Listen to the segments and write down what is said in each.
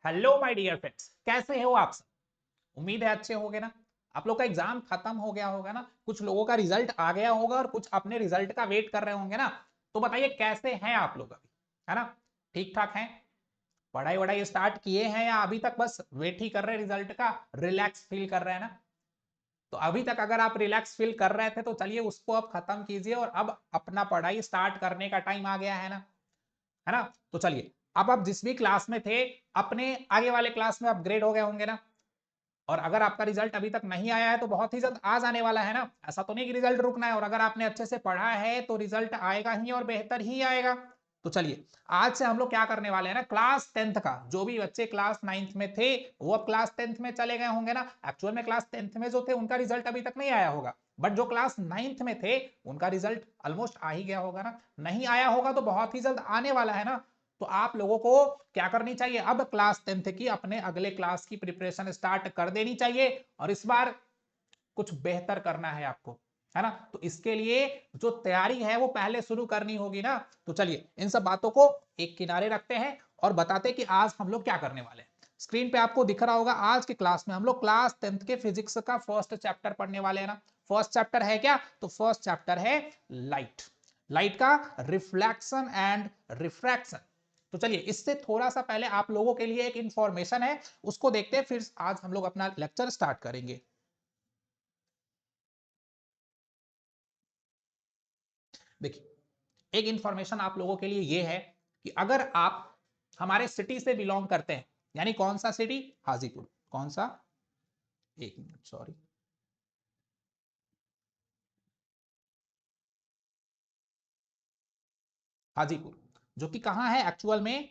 Hello my dear friends, कैसे हो आप सब। उम्मीद है अच्छे होगे ना। आप लोग का एग्जाम खत्म हो गया होगा ना, कुछ लोगों का रिजल्ट आ गया होगा और कुछ अपने रिजल्ट का वेट कर रहे होंगे ना। तो बताइए कैसे हैं आप लोग अभी, है ना। ठीक ठाक हैं। पढ़ाई वढ़ाई स्टार्ट किए हैं या अभी तक बस वेट ही कर रहे हैं रिजल्ट का, रिलैक्स फील कर रहे हैं ना। तो अभी तक अगर आप रिलैक्स फील कर रहे थे तो चलिए उसको अब खत्म कीजिए और अब अपना पढ़ाई स्टार्ट करने का टाइम आ गया है ना। तो चलिए, अब आप जिस भी क्लास में थे अपने आगे वाले क्लास में अपग्रेड हो गए होंगे ना। और अगर आपका रिजल्ट अभी तक नहीं आया है तो बहुत ही जल्द आ जाने वाला है ना। ऐसा तो नहीं कि रिजल्ट रुकना है, और अगर आपने अच्छे से पढ़ा है तो रिजल्ट आएगा ही और बेहतर ही आएगा। तो चलिए, आज से हम लोग क्या करने वाले हैं ना, क्लास 10th का जो भी बच्चे क्लास 9th में थे वो अब क्लास 10th में चले गए होंगे ना। एक्चुअल में क्लास 10th में जो थे उनका रिजल्ट अभी तक नहीं आया होगा, बट जो क्लास 9th में थे उनका रिजल्ट ऑलमोस्ट आ ही गया होगा ना। नहीं आया होगा तो बहुत ही जल्द आने वाला है ना। तो आप लोगों को क्या करनी चाहिए, अब क्लास 10th की अपने अगले क्लास की प्रिपरेशन स्टार्ट कर देनी चाहिए और इस बार कुछ बेहतर करना है आपको, है ना। तो इसके लिए जो तैयारी है वो पहले शुरू करनी होगी ना। तो चलिए इन सब बातों को एक किनारे रखते हैं और बताते हैं कि आज हम लोग क्या करने वाले हैं। स्क्रीन पे आपको दिख रहा होगा, आज की क्लास में हम लोग क्लास 10th के फिजिक्स का फर्स्ट चैप्टर पढ़ने वाले हैं ना। फर्स्ट चैप्टर है क्या, तो फर्स्ट चैप्टर है लाइट। लाइट का रिफ्लेक्शन एंड रिफ्रैक्शन। तो चलिए, इससे थोड़ा सा पहले आप लोगों के लिए एक इंफॉर्मेशन है, उसको देखते हैं, फिर आज हम लोग अपना लेक्चर स्टार्ट करेंगे। देखिए, एक इंफॉर्मेशन आप लोगों के लिए यह है कि अगर आप हमारे सिटी से बिलोंग करते हैं, यानी कौन सा सिटी, हाजीपुर। कौन सा, एक मिनट सॉरी, हाजीपुर, जो कि कहां है एक्चुअल में,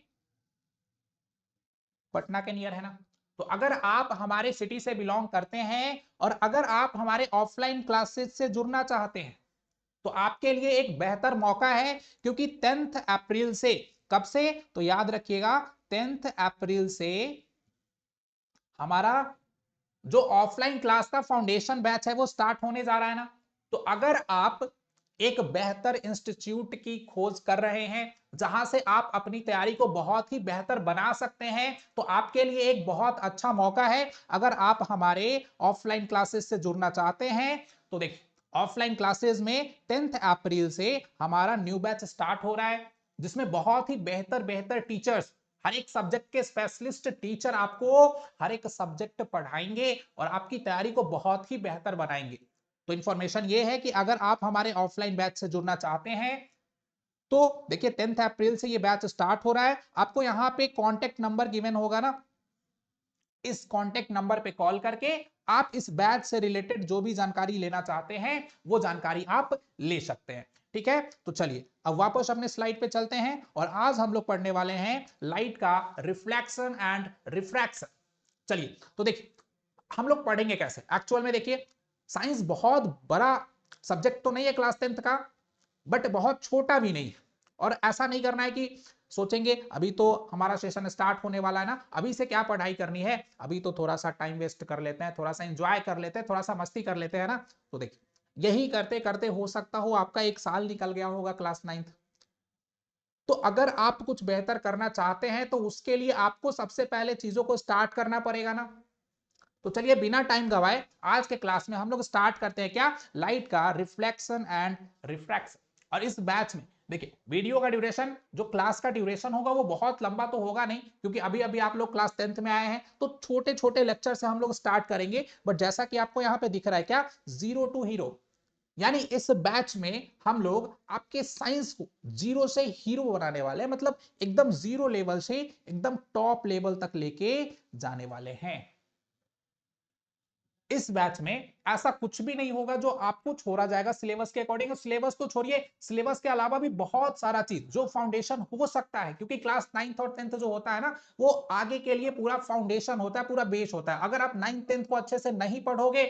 पटना के नियर है ना। तो अगर आप हमारे सिटी से बिलोंग करते हैं और अगर आप हमारे ऑफलाइन क्लासेस से जुड़ना चाहते हैं तो आपके लिए एक बेहतर मौका है, क्योंकि 10th अप्रैल से, कब से, तो याद रखिएगा 10th अप्रैल से हमारा जो ऑफलाइन क्लास का फाउंडेशन बैच है वो स्टार्ट होने जा रहा है ना। तो अगर आप एक बेहतर इंस्टीट्यूट की खोज कर रहे हैं जहां से आप अपनी तैयारी को बहुत ही बेहतर बना सकते हैं तो आपके लिए एक बहुत अच्छा मौका है। अगर आप हमारे ऑफलाइन क्लासेस से जुड़ना चाहते हैं तो देखिए, ऑफलाइन क्लासेस में 10th अप्रैल से हमारा न्यू बैच स्टार्ट हो रहा है, जिसमें बहुत ही बेहतर बेहतर टीचर्स, हर एक सब्जेक्ट के स्पेशलिस्ट टीचर आपको हर एक सब्जेक्ट पढ़ाएंगे और आपकी तैयारी को बहुत ही बेहतर बनाएंगे। तो इंफॉर्मेशन ये है कि अगर आप हमारे ऑफलाइन बैच से जुड़ना चाहते हैं तो देखिए 10th अप्रैल से ये बैच स्टार्ट हो रहा है। आपको यहाँ पे कॉन्टेक्ट नंबर गिवन होगा ना, इस कॉन्टेक्ट नंबर पे कॉल करके आप इस बैच से रिलेटेड जो भी जानकारी लेना चाहते हैं वो जानकारी आप ले सकते हैं। ठीक है, तो चलिए अब वापस अपने स्लाइड पे चलते हैं और आज हम लोग पढ़ने वाले हैं लाइट का रिफ्लेक्शन एंड रिफ्रैक्शन। चलिए तो देखिए, हम लोग पढ़ेंगे कैसे एक्चुअल में। देखिए, साइंस बहुत बड़ा सब्जेक्ट तो नहीं है क्लास 10th का, बट बहुत छोटा भी नहीं है। और ऐसा नहीं करना है कि सोचेंगे अभी तो हमारा सेशन स्टार्ट होने वाला है ना, अभी से क्या पढ़ाई करनी है, अभी तो थोड़ा सा टाइम वेस्ट कर लेते हैं, थोड़ा सा एंजॉय कर लेते हैं, थोड़ा सा मस्ती कर लेते हैं ना। तो देखिए, यही करते करते हो सकता हो आपका एक साल निकल गया होगा क्लास 9th। तो अगर आप कुछ बेहतर करना चाहते हैं तो उसके लिए आपको सबसे पहले चीजों को स्टार्ट करना पड़ेगा ना। तो चलिए बिना टाइम गवाए आज के क्लास में हम लोग स्टार्ट करते हैं क्या, लाइट का रिफ्लेक्शन एंड रिफ्रैक्शन। और इस बैच में देखिए, वीडियो का ड्यूरेशन, जो क्लास का ड्यूरेशन होगा वो बहुत लंबा तो होगा नहीं, क्योंकि अभी अभी आप लोग क्लास 10th में आए हैं तो छोटे छोटे लेक्चर से हम लोग स्टार्ट करेंगे। बट जैसा कि आपको यहाँ पे दिख रहा है क्या, जीरो टू हीरो, यानी इस बैच में हम लोग आपके साइंस को जीरो से हीरो बनाने वाले हैं, मतलब एकदम जीरो लेवल से एकदम टॉप लेवल तक लेके जाने वाले हैं। इस बैच में ऐसा कुछ भी नहीं होगा जो आपको छोड़ा जाएगा सिलेबस के अकॉर्डिंग। सिलेबस तो छोड़िए, सिलेबस के अलावा भी बहुत सारा चीज जो फाउंडेशन हो सकता है, क्योंकि क्लास 9th और 10th जो होता है ना वो आगे के लिए पूरा फाउंडेशन होता है, पूरा बेस होता है। अगर आप 9th 10th को अच्छे से नहीं पढ़ोगे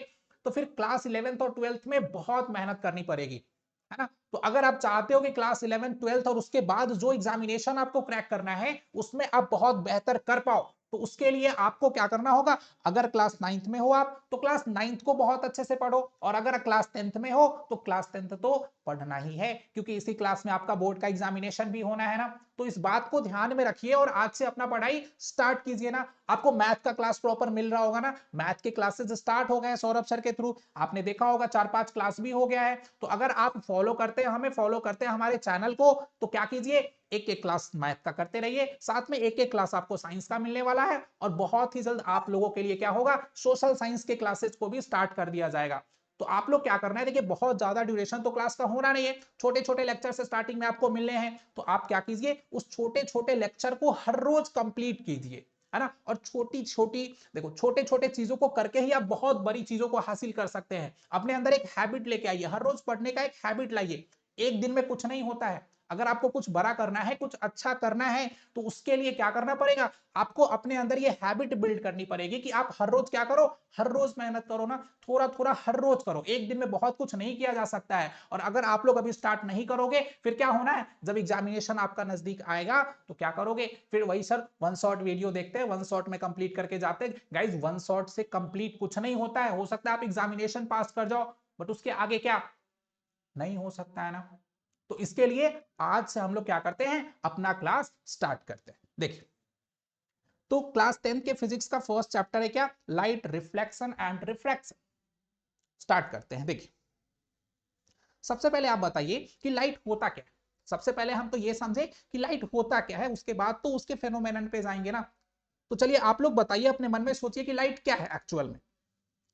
तो फिर क्लास 11th और 12th में बहुत मेहनत करनी पड़ेगी, है ना। तो अगर आप चाहते हो कि क्लास 11th 12th और उसके बाद जो एग्जामिनेशन आपको क्रैक करना है उसमें आप बहुत बेहतर कर पाओ, तो उसके लिए आपको क्या करना होगा, अगर क्लास 9th में हो आप तो क्लास 9th को बहुत अच्छे से पढ़ो, और अगर क्लास 10th में हो तो क्लास 10th तो पढ़ना ही है, क्योंकि इसी क्लास में आपका बोर्ड का एग्जामिनेशन भी होना है ना। तो इस बात को ध्यान में रखिए और आज से अपना पढ़ाई स्टार्ट कीजिए ना। आपको मैथ का क्लास प्रॉपर मिल रहा होगा ना, मैथ के क्लासेस स्टार्ट हो गए सौरभ सर के थ्रू, आपने देखा होगा 4-5 क्लास भी हो गया है। तो अगर आप फॉलो करते हैं, हमें फॉलो करते हैं हमारे चैनल को, तो क्या कीजिए, एक एक क्लास मैथ का करते रहिए, साथ में एक एक क्लास आपको साइंस का मिलने वाला है, और बहुत ही जल्द आप लोगों के लिए क्या होगा, सोशल साइंस के क्लासेस को भी स्टार्ट कर दिया जाएगा। तो आप लोग क्या करना है, देखिए बहुत ज्यादा ड्यूरेशन तो क्लास का होना नहीं है, छोटे छोटे लेक्चर से स्टार्टिंग में आपको मिलने हैं, तो आप क्या कीजिए, उस छोटे छोटे लेक्चर को हर रोज कंप्लीट कीजिए, है ना। और छोटी छोटी, देखो छोटे छोटे चीजों को करके ही आप बहुत बड़ी चीजों को हासिल कर सकते हैं। अपने अंदर एक हैबिट लेके आइए, हर रोज पढ़ने का एक हैबिट लाइए। एक दिन में कुछ नहीं होता है, अगर आपको कुछ बड़ा करना है, कुछ अच्छा करना है, तो उसके लिए क्या करना पड़ेगा, आपको अपने अंदर ये हैबिट बिल्ड करनी पड़ेगी कि आप हर रोज क्या करो, हर रोज मेहनत करो ना, थोड़ा थोड़ा हर रोज करो। एक दिन में बहुत कुछ नहीं किया जा सकता है, और अगर आप लोग अभी स्टार्ट नहीं करोगे, फिर क्या होना है, जब एग्जामिनेशन आपका नजदीक आएगा तो क्या करोगे, फिर वही सर वन शॉट वीडियो देखते हैं, वन शॉट में कंप्लीट करके जाते हैं। गाइज वन शॉट से कंप्लीट कुछ नहीं होता है, हो सकता है आप एग्जामिनेशन पास कर जाओ, बट उसके आगे क्या नहीं हो सकता है ना। तो इसके लिए आज से हम लोग क्या करते हैं, अपना क्लास स्टार्ट करते हैं। देखिए, तो क्लास 10th के फिजिक्स का फर्स्ट चैप्टर है क्या, light reflection and refraction. Start करते हैं। देखिए, सबसे पहले आप बताइए कि लाइट होता क्या है। सबसे पहले हम तो ये समझे कि लाइट होता क्या है, उसके बाद तो उसके फेनोमेनन पे जाएंगे ना। तो चलिए आप लोग बताइए, अपने मन में सोचिए कि लाइट क्या है एक्चुअल में,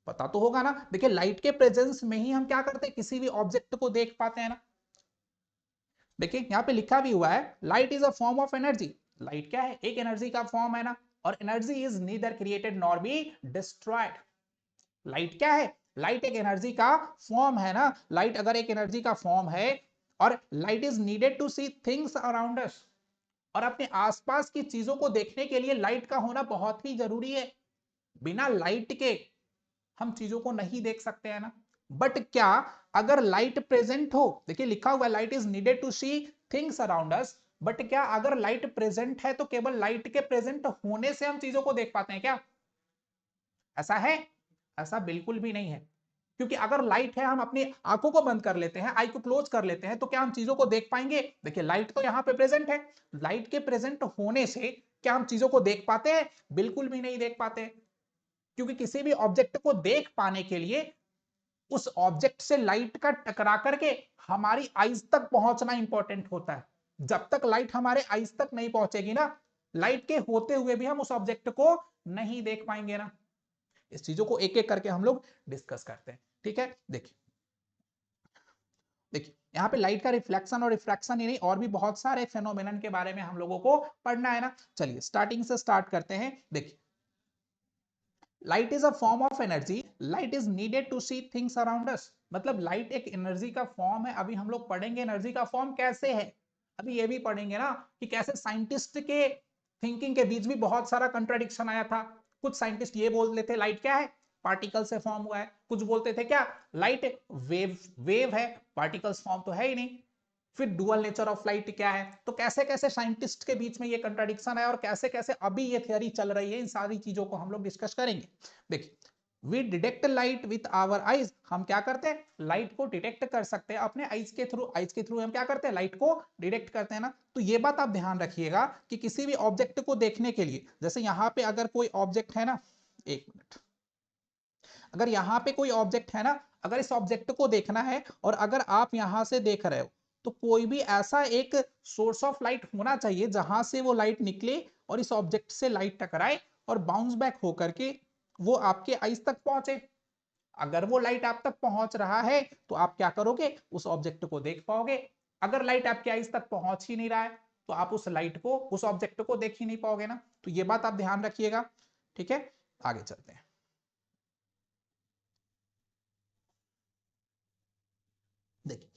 पता तो होगा ना। देखिए, लाइट के प्रेजेंस में ही हम क्या करते हैं, किसी भी ऑब्जेक्ट को देख पाते हैं ना। देखिए यहाँ पे लिखा भी हुआ है, light is a form of energy. Light क्या है, एक एनर्जी का फॉर्म है ना, और energy is neither created nor be destroyed. Light क्या है, लाइट एक एनर्जी का फॉर्म है ना। लाइट अगर एक एनर्जी का फॉर्म है, और light is needed to see things around us, और अपने आसपास की चीजों को देखने के लिए लाइट का होना बहुत ही जरूरी है। बिना लाइट के हम चीजों को नहीं देख सकते हैं ना। बट क्या अगर लाइट प्रेजेंट हो, देखिए लिखा हुआ है light is needed to see things around us, but क्या अगर लाइट प्रेजेंट है तो केवल लाइट के प्रेजेंट होने से हम चीजों को देख पाते हैं क्या, ऐसा है? ऐसा बिल्कुल भी नहीं है। क्योंकि अगर लाइट है, हम अपनी आंखों को बंद कर लेते हैं, आई को क्लोज कर लेते हैं, तो क्या हम चीजों को देख पाएंगे? देखिए लाइट तो यहाँ पे प्रेजेंट है, लाइट के प्रेजेंट होने से क्या हम चीजों को देख पाते हैं? बिल्कुल भी नहीं देख पाते। क्योंकि किसी भी ऑब्जेक्ट को देख पाने के लिए उस ऑब्जेक्ट से लाइट का टकरा करके हमारी आईज तक पहुंचना इंपॉर्टेंट होता है। जब तक लाइट हमारे आईज तक नहीं पहुंचेगी ना, लाइट के होते हुए भी हम उस ऑब्जेक्ट को नहीं देख पाएंगे ना। इस चीजों को एक एक करके हम लोग डिस्कस करते हैं, ठीक है। देखिए देखिए यहाँ पे लाइट का रिफ्लेक्शन और रिफ्रैक्शन ही नहीं, और भी बहुत सारे फेनोमेनन के बारे में हम लोगों को पढ़ना है ना। चलिए स्टार्टिंग से स्टार्ट करते हैं। देखिए, light is a form of energy, light is needed to see things around us. मतलब लाइट एक एनर्जी का फॉर्म है। अभी हम लोग पढ़ेंगे एनर्जी का फॉर्म कैसे है, अभी ये भी पढ़ेंगे ना कि कैसे साइंटिस्ट के थिंकिंग के बीच भी बहुत सारा कंट्राडिक्शन आया था। कुछ साइंटिस्ट ये बोल लेते लाइट क्या है, पार्टिकल से फॉर्म हुआ है। कुछ बोलते थे क्या, लाइट वेव वेव है, पार्टिकल्स फॉर्म तो है ही नहीं। फिर डुअल नेचर ऑफ लाइट क्या है। तो कैसे कैसे साइंटिस्ट के बीच में ये कंट्राडिक्शन है, और कैसे कैसे अभी ये थियरी चल रही है, इन सारी चीजों को हम लोग डिस्कस करेंगे। देखिए, we detect light with our eyes. हम क्या करते हैं, लाइट को डिटेक्ट कर सकते हैं अपने आईज के थ्रू। आईज के थ्रू हम क्या करते हैं, लाइट को डिटेक्ट करते हैं ना। तो ये बात आप ध्यान रखिएगा कि किसी भी ऑब्जेक्ट को देखने के लिए, जैसे यहाँ पे अगर कोई ऑब्जेक्ट है ना, एक मिनट, अगर यहाँ पे कोई ऑब्जेक्ट है ना, अगर इस ऑब्जेक्ट को देखना है, और अगर आप यहां से देख रहे हो, तो कोई भी ऐसा एक सोर्स ऑफ लाइट होना चाहिए जहां से वो लाइट निकले और इस ऑब्जेक्ट से लाइट टकराए और बाउंस बैक होकर के वो आपके आईज तक पहुंचे। अगर वो लाइट आप तक पहुंच रहा है तो आप क्या करोगे, उस ऑब्जेक्ट को देख पाओगे। अगर लाइट आपके आईज तक पहुंच ही नहीं रहा है, तो आप उस लाइट को, उस ऑब्जेक्ट को देख ही नहीं पाओगे ना। तो ये बात आप ध्यान रखिएगा, ठीक है। आगे चलते हैं। देखिए,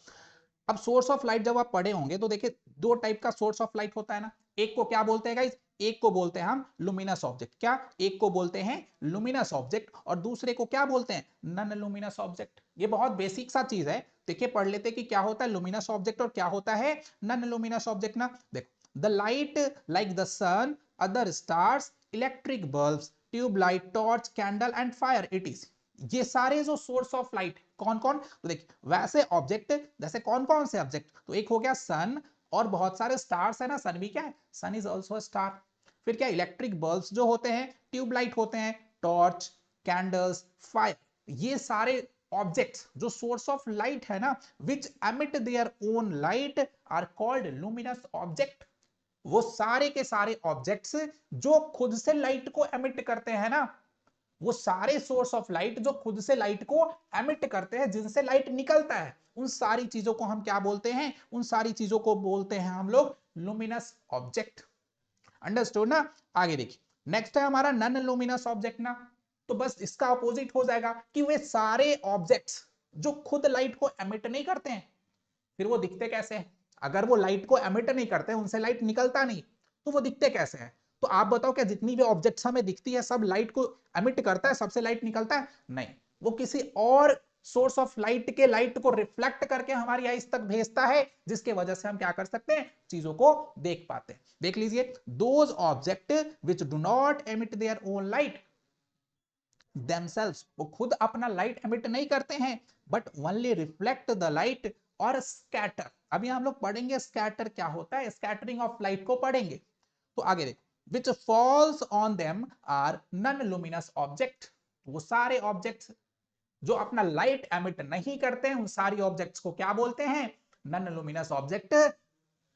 अब सोर्स ऑफ लाइट जब आप पढ़े होंगे तो देखिए दो टाइप का सोर्स ऑफ लाइट होता है ना। एक को क्या बोलते हैं गाइस, एक को बोलते हैं हम लुमिनस ऑब्जेक्ट। क्या, एक को बोलते हैं लुमिनस ऑब्जेक्ट, और दूसरे को क्या बोलते हैं, नन लुमिनस ऑब्जेक्ट। ये बहुत बेसिक सा चीज है। देखिए पढ़ लेते कि क्या होता है लुमिनस ऑब्जेक्ट और क्या होता है नन लुमिनस ऑब्जेक्ट ना। देखो, the light like the sun, other stars electric bulbs, tubelight, torch, candle and fire it is. ये सारे जो सोर्स ऑफ लाइट कौन कौन, तो देखिए वैसे ऑब्जेक्ट जैसे कौन कौन से ऑब्जेक्ट, तो एक हो गया सन और बहुत सारे स्टार्स है ना, सन भी क्या है, सन इज ऑल्सो स्टार। फिर क्या, इलेक्ट्रिक बल्ब्स जो होते हैं, ट्यूबलाइट होते हैं, टॉर्च, कैंडल्स, फायर, ये सारे ऑब्जेक्ट्स जो सोर्स ऑफ लाइट है ना, which emit their own light are called luminous object. वो सारे के सारे ऑब्जेक्ट्स जो खुद से लाइट को एमिट करते हैं ना, वो सारे सोर्स ऑफ लाइट जो खुद से लाइट को एमिट करते हैं, जिनसे लाइट निकलता है, उन सारी चीजों को हम क्या बोलते हैं, उन सारी चीजों को बोलते हैं हम लोग लुमिनस ऑब्जेक्ट। अंडरस्टूड ना। आगे देखिए, नेक्स्ट है हमारा नन लुमिनस ऑब्जेक्ट ना। तो बस इसका अपोजिट हो जाएगा कि वे सारे ऑब्जेक्ट्स जो खुद लाइट को एमिट नहीं करते हैं, फिर वो दिखते कैसे हैं, अगर वो लाइट को एमिट नहीं करते, उनसे लाइट निकलता नहीं, तो वो दिखते कैसे हैं। तो आप बताओ, क्या जितनी भी ऑब्जेक्ट्स हमें दिखती है सब लाइट को एमिट करता है, सबसे लाइट निकलता है? नहीं, वो किसी और सोर्स ऑफ लाइट के लाइट को रिफ्लेक्ट करके हमारी आईज तक भेजता है, जिसके वजह से हम क्या कर सकते हैं, चीजों को देख पाते हैं। देख लीजिए, those object which do not emit their own light themselves, वो खुद अपना लाइट एमिट नहीं करते हैं, but only reflect the light और स्कैटर। अभी हम लोग पढ़ेंगे स्कैटर क्या होता है, स्कैटरिंग ऑफ लाइट को पढ़ेंगे। तो आगे देखो, which falls on them are non luminous object. वो सारे ऑब्जेक्ट्स जो अपना लाइट एमिट नहीं करते हैं, उन सारी ऑब्जेक्ट्स को क्या बोलते हैं, नॉन लुमिनस ऑब्जेक्ट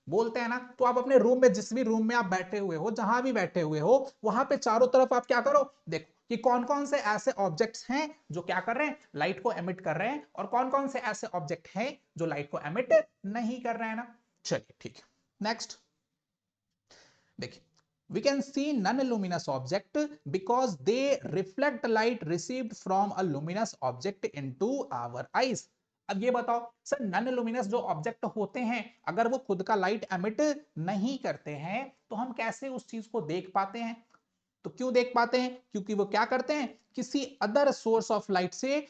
बोलते हैं ना। तो आप अपने रूम में, जिस भी रूम में आप बैठे हुए हो, जहां भी बैठे हुए हो, वहां पे चारों तरफ आप क्या करो, देखो कि कौन कौन से ऐसे ऑब्जेक्ट्स हैं जो क्या कर रहे हैं, लाइट को एमिट कर रहे हैं, और कौन कौन से ऐसे ऑब्जेक्ट हैं जो लाइट को एमिट नहीं कर रहे हैं ना। चलिए ठीक है, नेक्स्ट देखिए, we can see non-luminous object because they reflect light received from a luminous object into our eyes। अब ये बताओ सर, नन लुमिनस जो ऑब्जेक्ट होते हैं, अगर वो खुद का लाइट एमिट नहीं करते हैं, तो हम कैसे उस चीज को देख पाते हैं? तो क्यों देख पाते हैं, क्योंकि वो क्या करते हैं, किसी अदर सोर्स ऑफ लाइट से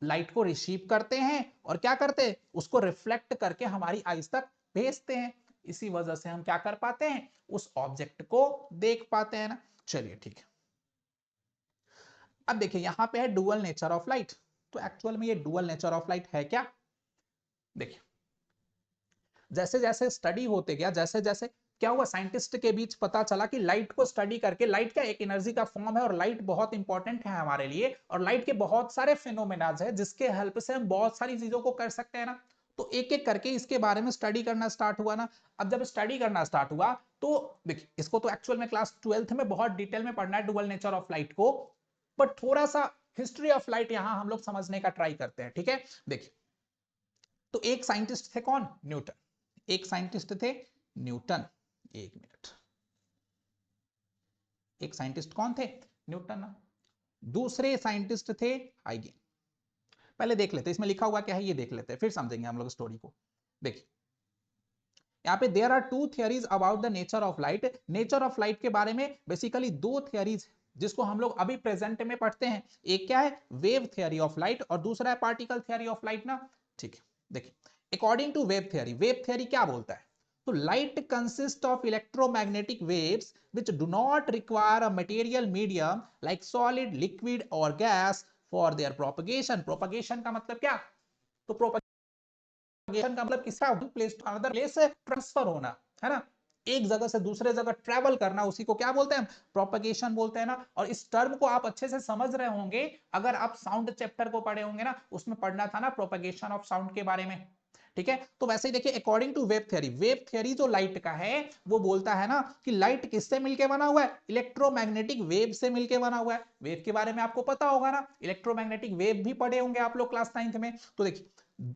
लाइट को रिसीव करते हैं और क्या करते हैं, उसको रिफ्लेक्ट करके हमारी आईज तक भेजते हैं। इसी वजह से हम क्या कर पाते हैं, उस ऑब्जेक्ट को देख पाते हैं ना। चलिए ठीक है, अब देखिए यहां पे है डुअल नेचर ऑफ लाइट। तो एक्चुअल में ये डुअल नेचर ऑफ लाइट है क्या? देखिए, जैसे जैसे स्टडी होते गया, जैसे जैसे क्या हुआ, साइंटिस्ट के बीच पता चला कि लाइट को स्टडी करके, लाइट क्या एक एनर्जी का फॉर्म है और लाइट बहुत इंपॉर्टेंट है हमारे लिए, और लाइट के बहुत सारे फिनोमेनाज है जिसके हेल्प से हम बहुत सारी चीजों को कर सकते हैं ना। तो एक एक करके इसके बारे में स्टडी करना स्टार्ट हुआ ना। अब जब स्टडी करना स्टार्ट हुआ, तो देखिए इसको तो एक्चुअल में क्लास 12th में बहुत डिटेल में पढ़ना है, डुअल नेचर ऑफ लाइट को, बट थोड़ा सा हिस्ट्री ऑफ लाइट यहां हम लोग समझने का ट्राई करते हैं, ठीक है। देखिए, तो एक साइंटिस्ट थे कौन, न्यूटन। एक साइंटिस्ट थे न्यूटन, एक मिनट, एक साइंटिस्ट कौन थे, न्यूटन। दूसरे साइंटिस्ट थे हाइगन। पहले देख लेते हैं इसमें लिखा हुआ क्या है, ये देख लेते हैं, फिर समझेंगे हम लोग स्टोरी को। देखिए यहाँ पे there are two theories about the nature of light. Nature of light के बारे में बेसिकली दो थियरीज जिसको हम लोग अभी प्रेजेंट में पढ़ते हैं। एक क्या है, वेव थियरी ऑफ लाइट, और दूसरा है पार्टिकल थियरी ऑफ लाइट ना। ठीक है, देखिए according to wave theory, wave theory क्या बोलता है, तो light consist of electromagnetic waves which do not require a material medium like solid, liquid or gas for their propagation। propagation का मतलब क्या, तो propagation का मतलब किसका, place to another place transfer होना, है ना, एक जगह से दूसरे जगह ट्रेवल करना, उसी को क्या बोलते हैं, प्रोपगेशन बोलते हैं ना। और इस टर्म को आप अच्छे से समझ रहे होंगे, अगर आप साउंड चैप्टर को पढ़े होंगे ना, उसमें पढ़ना था ना प्रोपगेशन ऑफ साउंड के बारे में, ठीक है। तो वैसे ही देखिए, according to wave theory, wave theory जो लाइट का है वो बोलता है ना कि लाइट किससे मिलके बना हुआ है, इलेक्ट्रोमैग्नेटिक वेव से मिलके बना हुआ है। वेव के बारे में आपको पता होगा ना, इलेक्ट्रोमैग्नेटिक वेव भी पढ़े होंगे आप लोग क्लास 9th में। तो देखिए,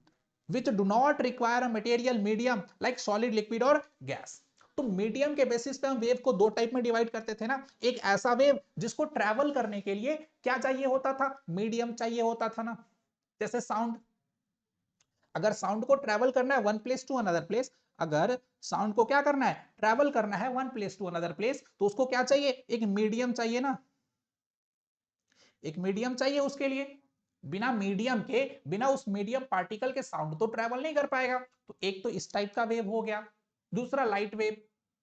which do not require a material medium like solid, liquid और गैस। तो मीडियम के बेसिस पे हम वेव को दो टाइप में डिवाइड करते थे ना। एक ऐसा वेव जिसको ट्रैवल करने के लिए क्या चाहिए होता था, मीडियम चाहिए होता था ना, जैसे साउंड। अगर साउंड को ट्रैवल करना है one place to another place, अगर साउंड को क्या करना है, ट्रैवल करना है one place to another place, तो उसको क्या चाहिए, एक मीडियम चाहिए ना, एक मीडियम चाहिए उसके लिए। बिना मीडियम के, बिना उस मीडियम पार्टिकल के साउंड तो ट्रैवल नहीं कर पाएगा। तो एक तो इस टाइप का वेव हो गया, दूसरा लाइट वेव।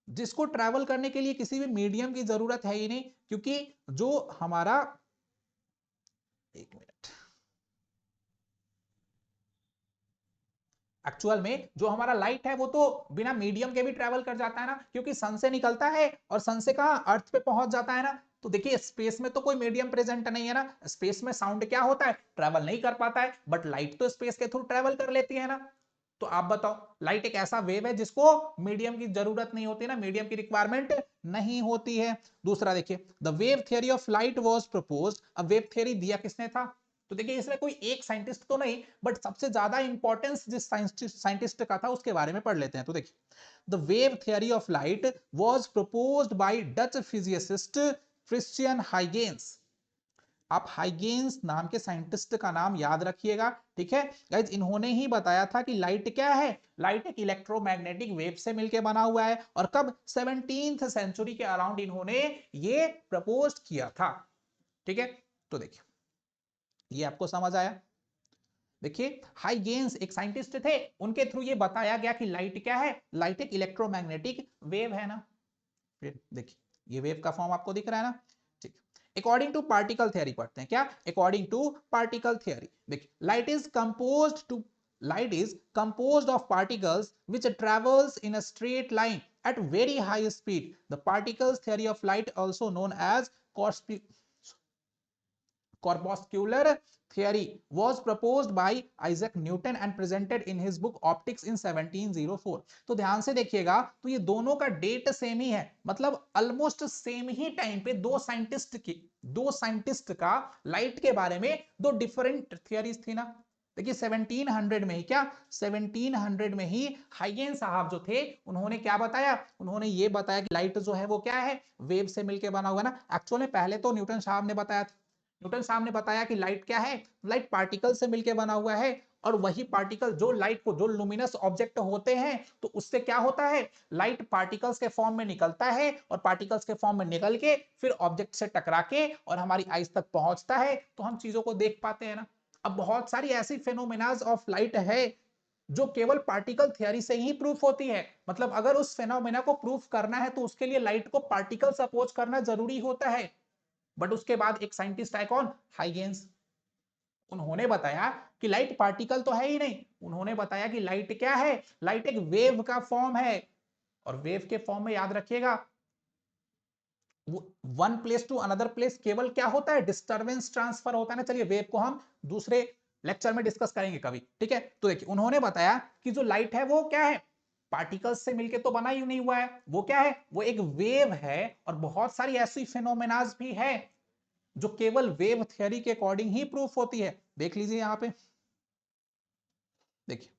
जिसको ट्रैवल करने के लिए किसी भी मीडियम की जरूरत है ही नहीं, क्योंकि जो हमारा, एक मिनट, एक्चुअल में जो हमारा लाइट है वो तो बिना मीडियम के भी ट्रैवल कर जाता है ना, क्योंकि सन से निकलता है और सन से कहां, अर्थ पे पहुंच जाता है ना। तो देखिए स्पेस में तो कोई मीडियम प्रेजेंट नहीं है ना, स्पेस में साउंड क्या होता है, ट्रैवल नहीं कर पाता है, बट लाइट तो स्पेस के थ्रू ट्रैवल कर लेती है ना। तो आप बताओ, लाइट एक ऐसा वेव है जिसको मीडियम की जरूरत नहीं होती ना, मीडियम की रिक्वायरमेंट नहीं होती है। दूसरा देखिए, the wave theory of light was proposed. अब वेव थियरी दिया किसने था, तो देखिए इसमें कोई एक साइंटिस्ट तो नहीं, बट सबसे ज्यादा इंपॉर्टेंस जिस साइंटिस्ट का था उसके बारे में पढ़ लेते हैं। तो देखिए, the wave theory of light was proposed by Dutch physicist Christian Huygens. आप हाइगेंस नाम के साइंटिस्ट का नाम याद रखिएगा, ठीक है गाइज। इन्होंने ही बताया था कि लाइट क्या है, लाइट एक इलेक्ट्रोमैग्नेटिक वेव से मिलकर बना हुआ है। और कब, 17th सेंचुरी के अराउंड इन्होंने ये प्रपोज किया था, ठीक है। तो देखिए ये आपको समझ आया। देखिए हाइगेंस एक साइंटिस्ट थे, उनके थ्रू ये बताया गया कि लाइट क्या है, लाइट एक इलेक्ट्रोमैग्नेटिक वेव है ना। फिर देखिए ये वेव का फॉर्म आपको दिख रहा है ना, ठीक। अकॉर्डिंग टू पार्टिकल थ्योरी पढ़ते हैं क्या, अकॉर्डिंग टू पार्टिकल थ्योरी देखिए, light is composed of particles which travels in a straight line at very high speed. The particles theory of light, also known as corpuscular theory, was proposed by Isaac Newton and presented in his book Optics in 1704. तो ध्यान से देखिएगा, तो ये दोनों का date same ही है, मतलब ऑलमोस्ट सेम ही टाइम पे दो साइंटिस्ट का लाइट के बारे में दो डिफरेंट थियरीज थी ना। देखिए 1700 में ही क्या, 1700 में ही हाइगेन साहब जो थे उन्होंने क्या बताया, उन्होंने ये बताया कि लाइट जो है वो क्या है, वेव से मिलकर बना हुआ ना। एक्चुअली में पहले तो न्यूटन साहब ने बताया था, न्यूटन साहब ने बताया कि लाइट क्या है, लाइट पार्टिकल से मिलकर बना हुआ है। और वही पार्टिकल जो लाइट को, जो लुमिनस ऑब्जेक्ट होते हैं, तो उससे क्या होता है, लाइट पार्टिकल्स के फॉर्म में निकलता है और पार्टिकल्स के फॉर्म में निकल के फिर ऑब्जेक्ट से टकरा के और हमारी आईज तक पहुंचता है, तो हम चीजों को देख पाते हैं ना। अब बहुत सारी ऐसी फेनोमेनाज ऑफ लाइट है जो केवल पार्टिकल थियरी से ही प्रूफ होती है। मतलब अगर उस फेनोमेना को प्रूफ करना है तो उसके लिए लाइट को पार्टिकल सपोज करना जरूरी होता है। बट उसके बाद एक साइंटिस्ट आए, कौन, हाइगेंस। उन्होंने बताया कि लाइट पार्टिकल तो है ही नहीं, उन्होंने बताया कि लाइट क्या है, लाइट एक वेव का फॉर्म है। और वेव के फॉर्म में याद रखिएगा, one place to another place केवल क्या होता है, डिस्टरबेंस ट्रांसफर होता है ना। चलिए वेव को हम दूसरे लेक्चर में डिस्कस करेंगे कभी, ठीक है। तो देखिए उन्होंने बताया कि जो लाइट है वो क्या है, पार्टिकल्स से मिलके तो बना ही नहीं हुआ है, वो क्या है, वो एक वेव है। और बहुत सारी ऐसी फिनोमेनाज भी है जो केवल वेव थ्योरी के अकॉर्डिंग ही प्रूफ होती है। देख लीजिए यहां पे, देखिए,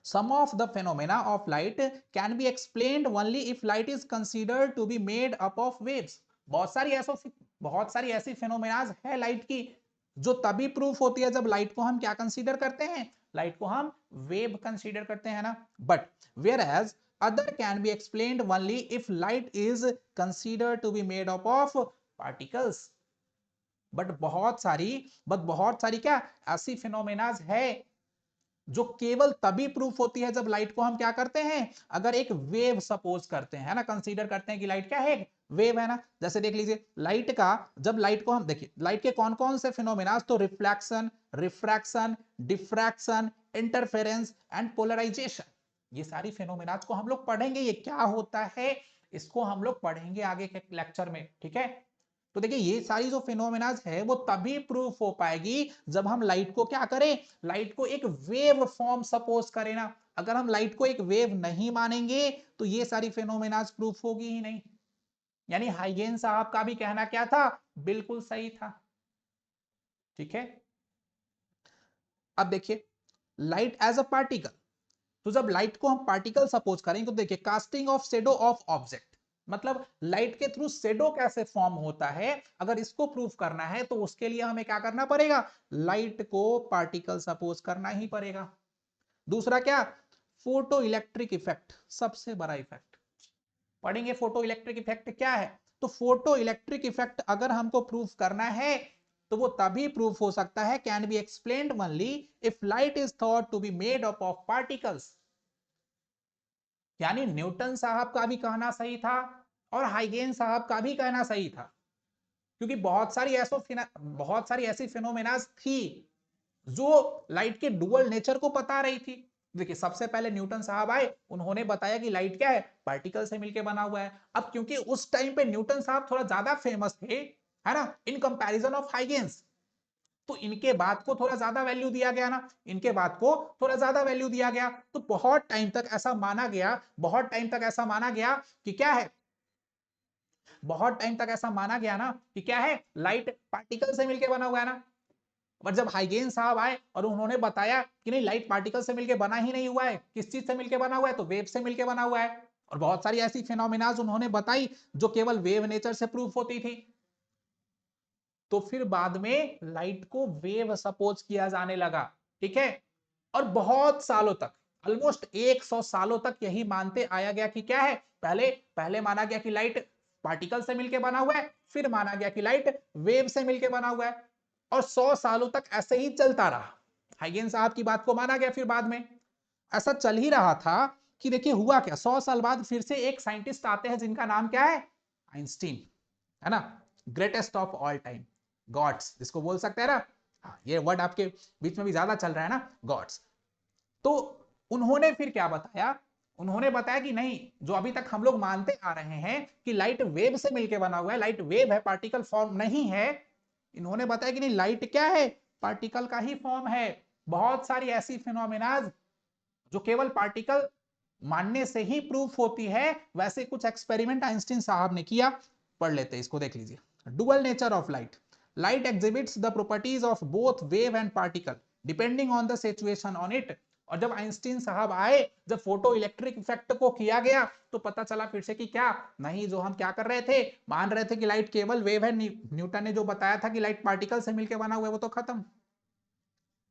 some of the phenomena of light can be explained only if light is considered to be made up of waves। बहुत सारी ऐसी फिनोमेनाज है लाइट की जो तभी प्रूफ होती है जब लाइट को हम क्या कंसीडर करते हैं, लाइट को हम वेव कंसीडर करते हैं ना। But whereas other can be explained only if light is considered to be made up of particles। But बहुत सारी क्या ऐसी फिनोमेनाज है जो केवल तभी प्रूफ होती है जब लाइट को हम क्या करते हैं, अगर एक वेव सपोज करते हैं, है ना, कंसीडर करते हैं कि लाइट क्या है, वेव है ना। जैसे देख लीजिए लाइट का, जब लाइट को हम देखिए, लाइट के कौन कौन से फिनोमेनाज, तो reflection, refraction, diffraction, interference and polarisation, ये सारी फिनोमेनाज को हम लोग पढ़ेंगे, ये क्या होता है इसको हम लोग पढ़ेंगे आगे के लेक्चर में, ठीक है। तो देखिए ये सारी जो फिनोमेनाज है वो तभी प्रूफ हो पाएगी जब हम लाइट को क्या करें, लाइट को एक वेव फॉर्म सपोज करें ना। अगर हम लाइट को एक वेव नहीं मानेंगे तो ये सारी फिनोमेनाज प्रूफ होगी ही नहीं। यानी हाइगेन साहब का भी कहना क्या था, बिल्कुल सही था, ठीक है। अब देखिए लाइट एज अ पार्टिकल, तो जब लाइट को हम पार्टिकल सपोज करें तो देखिए casting of shadow of object, मतलब लाइट के थ्रू शेडो कैसे फॉर्म होता है, अगर इसको प्रूफ करना है तो उसके लिए हमें क्या करना पड़ेगा, लाइट को पार्टिकल सपोज करना ही पड़ेगा। दूसरा क्या, फोटो इलेक्ट्रिक इफेक्ट, सबसे बड़ा इफेक्ट पढ़ेंगे। फोटो इलेक्ट्रिक इफेक्ट क्या है, तो फोटो इलेक्ट्रिक इफेक्ट अगर हमको प्रूफ करना है तो वो तभी प्रूफ हो सकता है, can be explained only if light is thought to be made up of particles. यानी न्यूटन साहब का भी कहना सही था और हाइगेन साहब का भी कहना सही था, क्योंकि बहुत सारी ऐसी फिनोमेनास थी जो लाइट के डुअल नेचर को बता रही थी। देखिए सबसे पहले न्यूटन साहब आए, उन्होंने बताया कि लाइट क्या है, पार्टिकल से मिलकर बना हुआ है। अब क्योंकि उस टाइम पे न्यूटन साहब थोड़ा ज्यादा फेमस थे, है ना, इन कंपैरिजन ऑफ हाइगेंस, तो इनके बात को थोड़ा ज्यादा वैल्यू दिया गया ना, इनके बात को थोड़ा ज्यादा वैल्यू दिया गया। तो बहुत टाइम तक ऐसा माना गया, बहुत टाइम तक ऐसा माना गया कि क्या है, बहुत टाइम तक ऐसा माना गया ना कि क्या है, लाइट पार्टिकल से मिलकर बना हुआ है ना। पर जब हाइगेन साहब आए और उन्होंने बताया कि नहीं, लाइट पार्टिकल से मिलकर बना ही नहीं हुआ है, किस चीज से मिलकर बना हुआ है, तो वेव से मिलकर बना हुआ है। और बहुत सारी ऐसी फिनोमिनाज उन्होंने बताई जो केवल वेव नेचर से प्रूफ होती थी। तो फिर बाद में लाइट को वेव सपोज किया जाने लगा, ठीक है। और बहुत सालों तक, ऑलमोस्ट 100 सालों तक यही मानते आया गया कि क्या है, पहले पहले माना गया कि लाइट पार्टिकल से मिलकर बना हुआ है, फिर माना गया कि लाइट वेव से मिलकर बना हुआ है, और 100 सालों तक ऐसे ही चलता रहा। हाइगेन साहब की बात को माना गया, फिर बाद में ऐसा चल ही रहा था कि देखिए हुआ क्या, 100 साल बाद फिर से एक साइंटिस्ट आते हैं जिनका नाम क्या है, आइंस्टीन, है ना, greatest of all time, gods जिसको बोल सकते हैं ना। हाँ, ये वर्ड आपके बीच में भी ज्यादा चल रहा है ना, गॉड्स। तो उन्होंने फिर क्या बताया, उन्होंने बताया कि नहीं, जो अभी तक हम लोग मानते आ रहे हैं कि लाइट वेव से मिलकर बना हुआ है, लाइट वेव है, पार्टिकल फॉर्म नहीं है, इन्होंने बताया कि नहीं, लाइट क्या है, पार्टिकल का ही फॉर्म है। बहुत सारी ऐसी फिनोमिनाज जो केवल पार्टिकल मानने से ही प्रूफ होती है, वैसे कुछ एक्सपेरिमेंट आइंस्टीन साहब ने किया। पढ़ लेते हैं इसको, देख लीजिए। Dual nature of light, light exhibits the properties of both wave and particle depending on the situation on it. और जब आइंस्टीन साहब आए, जब फोटो इलेक्ट्रिक इफेक्ट को किया गया, तो पता चला फिर से कि क्या नहीं, जो हम क्या कर रहे थे, मान रहे थे कि लाइट केवल वेव है, न्यूटन ने जो बताया था कि लाइट पार्टिकल से मिलकर बना हुआ है, वो तो खत्म।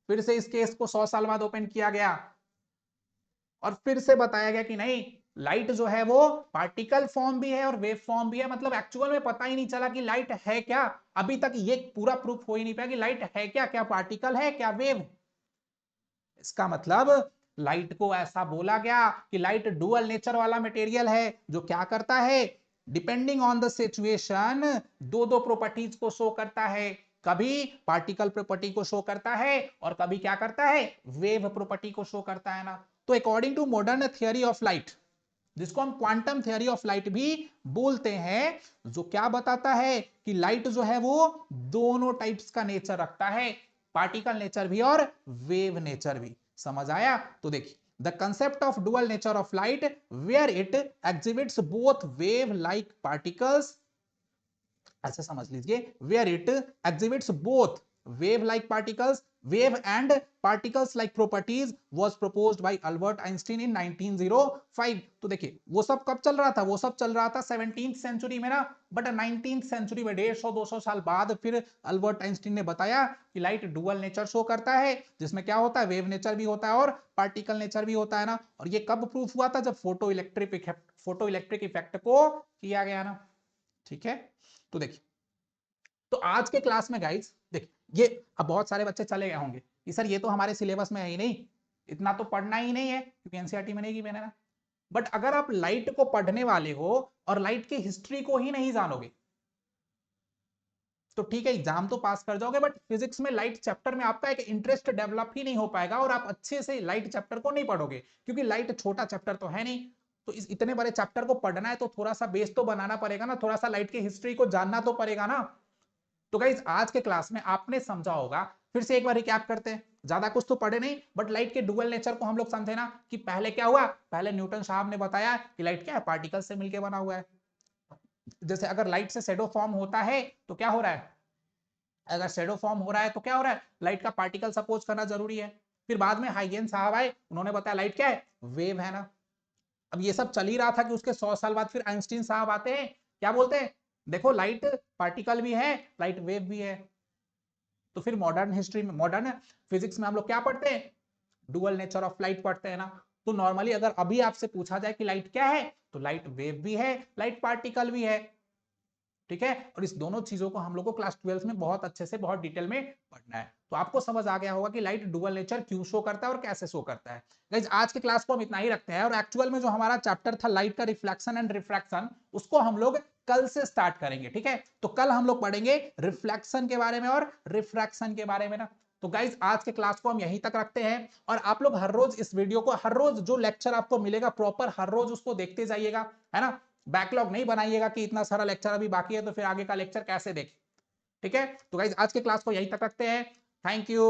फिर से इस केस को 100 साल बाद ओपन किया गया और फिर से बताया गया कि नहीं, लाइट जो है वो पार्टिकल फॉर्म भी है और वेव फॉर्म भी है। मतलब एक्चुअल में पता ही नहीं चला कि लाइट है क्या, अभी तक ये पूरा प्रूफ हो ही नहीं पाया कि लाइट है क्या, क्या पार्टिकल है, क्या वेव। इसका मतलब लाइट को ऐसा बोला गया कि लाइट डुअल नेचर वाला मटेरियल है, जो क्या करता है, डिपेंडिंग ऑन द सिचुएशन दो दो प्रॉपर्टीज को शो करता है। कभी पार्टिकल प्रॉपर्टी को शो करता है और कभी क्या करता है, वेव प्रॉपर्टी को शो करता है ना। तो according to modern theory of light, जिसको हम क्वांटम थियोरी ऑफ लाइट भी बोलते हैं, जो क्या बताता है कि लाइट जो है वो दोनों टाइप्स का नेचर रखता है, पार्टिकल नेचर भी और वेव नेचर भी। समझ आया? तो देखिए, the concept of dual nature of light where it exhibits both wave like particles, ऐसे समझ लीजिए, where it exhibits both wave like particles, wave and particles like properties was proposed by Albert Einstein in 1905। तो देखिए वो सब कब चल रहा था, वो सब चल रहा था 17th सेंचुरी में ना, बट 19th सेंचुरी में 150-200 साल बाद फिर अल्बर्ट आइंस्टीन ने बताया कि लाइट डुअल नेचर शो करता है, जिसमें क्या होता है, वेव नेचर भी होता है और पार्टिकल नेचर भी होता है ना। और ये कब प्रूफ हुआ था, जब फोटो इलेक्ट्रिक इफेक्ट को किया गया ना, ठीक है। तो देखिए, तो आज के क्लास में गाइस देखिए, ये अब बहुत सारे बच्चे चले गए होंगे कि सर ये तो हमारे सिलेबस में है ही नहीं, इतना तो पढ़ना ही नहीं है क्योंकि एनसीईआरटी में नहीं की मैंने ना। बट अगर आप लाइट को पढ़ने वाले हो और लाइट की हिस्ट्री को ही नहीं जानोगे, तो ठीक है, एग्जाम तो पास कर जाओगे, बट फिजिक्स में लाइट चैप्टर में आपका एक इंटरेस्ट डेवलप ही नहीं हो पाएगा और आप अच्छे से लाइट चैप्टर को नहीं पढ़ोगे, क्योंकि लाइट छोटा चैप्टर तो है नहीं। तो इस इतने बड़े चैप्टर को पढ़ना है तो थोड़ा सा बेस तो बनाना पड़ेगा ना, थोड़ा सा लाइट की हिस्ट्री को जानना तो पड़ेगा ना। तो गाइज आज के क्लास में आपने समझा होगा, फिर से एक बार रिकैप करते हैं, ज्यादा कुछ तो पढ़े नहीं, बट लाइट के डुअल नेचर को हम लोग समझे ना, कि पहले क्या हुआ, पहले न्यूटन साहब ने बताया कि लाइट क्या है, पार्टिकल से मिलकर बना हुआ है। जैसे अगर लाइट से शेडो फॉर्म होता है तो क्या हो रहा है, अगर शेडो फॉर्म हो रहा है तो क्या हो रहा है, लाइट का पार्टिकल सपोज करना जरूरी है। फिर बाद में हाइगेन साहब आए, उन्होंने बताया लाइट क्या है, वेव है ना। अब ये सब चल ही रहा था कि उसके 100 साल बाद फिर आइंस्टीन साहब आते हैं, क्या बोलते हैं, देखो लाइट पार्टिकल भी है, लाइट वेव भी है। तो फिर मॉडर्न हिस्ट्री में, मॉडर्न फिजिक्स में हम लोग क्या पढ़ते हैं, डुअल नेचर ऑफ लाइट पढ़ते हैं ना। तो नॉर्मली अगर अभी आपसे पूछा जाए कि लाइट क्या है, तो लाइट वेव भी है, लाइट पार्टिकल भी है, ठीक है। और इस दोनों चीजों को हम लोग को क्लास 12 में बहुत अच्छे से बहुत डिटेल में पढ़ना है। तो आपको समझ आ गया होगा कि लाइट डुअल नेचर क्यों शो करता है और कैसे शो करता है। गाइस आज के क्लास को हम इतना ही रखते हैं, और एक्चुअल में जो हमारा चैप्टर था लाइट का रिफ्लेक्शन एंड रिफ्रैक्शन, उसको हम लोग कल से स्टार्ट करेंगे, ठीक है। तो कल हम लोग पढ़ेंगे रिफ्लेक्शन के बारे में और रिफ्रैक्शन के बारे में ना। तो गाइज आज के क्लास को हम यहीं तक रखते हैं, और आप लोग हर रोज इस वीडियो को, हर रोज जो लेक्चर आपको मिलेगा प्रॉपर हर रोज उसको देखते जाइएगा, है ना। बैकलॉग नहीं बनाइएगा कि इतना सारा लेक्चर अभी बाकी है तो फिर आगे का लेक्चर कैसे देखें, ठीक है। तो गाइज आज के क्लास को यहीं तक रखते हैं। Thank you.